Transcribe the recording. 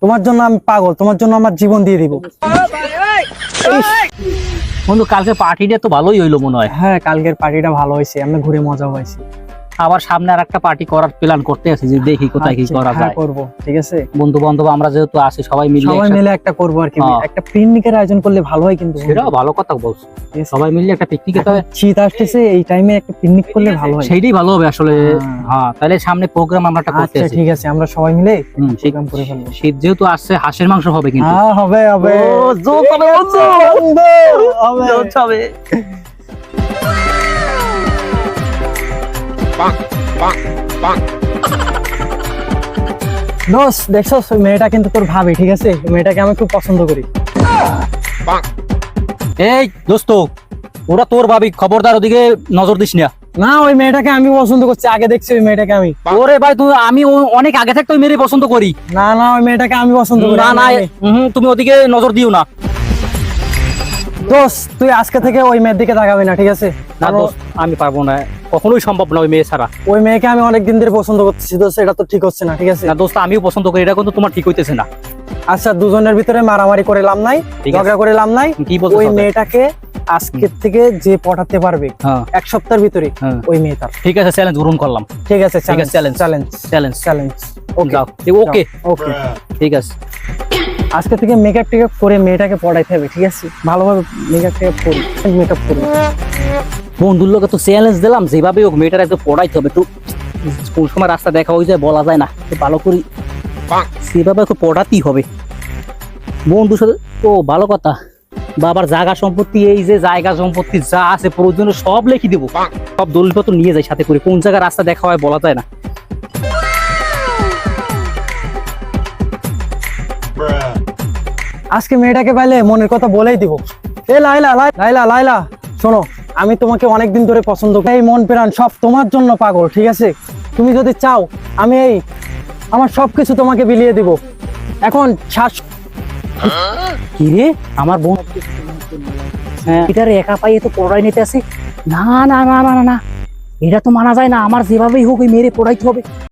তোমার জন্য আমি পাগল, তোমার জন্য আমার জীবন দিয়ে দিব। বন্ধু কালকে পার্টিটা তো ভালোই হইলো মনে হয়। হ্যাঁ, কালকের পার্টিটা ভালো হয়েছে, আমরা ঘুরে মজা পাইছি। আবার সামনে আর একটা পার্টি করার প্ল্যান করতে আছি, যে দেখি কোথায় কি করা যায়। করব, ঠিক আছে। বন্ধু বান্ধব আমরা যেহেতু আছি সবাই মিলে একটা করবো আর কি। হ্যাঁ। একটা পিকনিকের আয়োজন করলে ভালো হয় কিন্তু। সেটাও ভালো কথা বলছো, সবাই মিলে একটা পিকনিকে তো শীত আসতেছে, এই টাইমে একটা পিকনিক করলে ভালো হয়। সেইটাই ভালো হবে আসলে। হ্যাঁ, তাহলে সামনে প্রোগ্রাম আমরা একটা করতে আচ্ছা আছি। ঠিক আছে, আমরা সবাই মিলে শীত প্রোগ্রাম করে ফেলবো। শীত যেহেতু আসছে, হাঁসের মাংস হবে কিন্তু। হ্যাঁ, হবে হবে। ও, জোর হবে, বন্ধু। হবে। জোর হবে। দোস্ত, দেখছস ওই মেয়েটা কিন্তু তোর ভাবি, ঠিক আছে। ওই মেয়েটাকে আমি খুব পছন্দ করি। এই দোস্ত, ওরা তোর ভাবি, খবরদার ওদিকে নজর দিস না। না, ওই মেয়েটাকে আমি পছন্দ করছি, আগে দেখছি ওই মেয়েটাকে আমি। ওরে ভাই, আমি অনেক আগে থেকে ওই মেয়েরই পছন্দ করি। না না, ওই মেয়েটাকে আমি পছন্দ করি। না না, তুমি ওদিকে নজর দিও না। দোস্ত, তুই আজকে থেকে ওই মেয়ের দিকে তাকাবি না, ঠিক আছে। না দোস্ত, আমি পারবো না, কখনোই সম্ভব না ওই মেয়ে ছাড়া। ওই মেয়েকে আমি অনেকদিন ধরে পছন্দ করতেছি দোস্ত, এটা তো ঠিক হচ্ছে না, ঠিক আছে। না দোস্ত, আমিও পছন্দ করি, এটা কিন্তু তোমার ঠিক হইতেছে না। আচ্ছা, দুজনের ভিতরে মারামারি করে লাভ নাই, ঠিক আছে। ঝগড়া করে লাভ নাই। কি বলছো? ওই মেয়েটাকে আজকের থেকে যে পটাতে পারবে হ্যাঁ। এক সপ্তাহের ভিতরে, হ্যাঁ। ওই মেয়ে তার। ঠিক আছে, চ্যালেঞ্জ গ্রহণ করলাম। ঠিক আছে, ঠিক আছে, চ্যালেঞ্জ চ্যালেঞ্জ চ্যালেঞ্জ চ্যালেঞ্জ। যাও। ওকে ওকে, ঠিক আছে। আজকে থেকে মেকআপ টেকআপ করে মেয়েটাকে পড়াইতে হবে, ঠিক আছে। ভালোভাবে মেকআপ টেকআপ করি, মেকআপ করি। বন্ধুর লোকে তো চ্যালেঞ্জ দিলাম, যেভাবে হোক মেয়েটার একটু পড়াইতে হবে। একটু কোন সময় রাস্তা দেখা হয়ে যায় বলা যায় না, একটু ভালো করি সেভাবে একটু পড়াতেই হবে বন্ধুর সাথে। ও ভালো কথা, বাবার জায়গা সম্পত্তি, এই যে জায়গা সম্পত্তি যা আছে প্রয়োজনে সব লিখে দিব, সব দলিলপত্র নিয়ে যাই সাথে করে। কোন জায়গায় রাস্তা দেখা হয় বলা যায় না। আজকে মেয়েটাকে পাইলে মনের কথা বলেই দিব। এ লাইলা, লাইলা লাইলা, শোনো, আমি তোমাকে অনেকদিন ধরে পছন্দ করি। এই মন প্রাণ সব তোমার জন্য পাগল, ঠিক আছে। তুমি যদি চাও, আমি আমার সবকিছু তোমাকে বিলিয়ে দিব। এখন শ্বাস। কি রে, আমার বোন এটারে একা পাইয়ে তো পড়াই নিতে আসি। না না না না না না, এটা তো মানা যায় না। আমার যেভাবেই হোক ওই মেরে পড়াইতে হবে।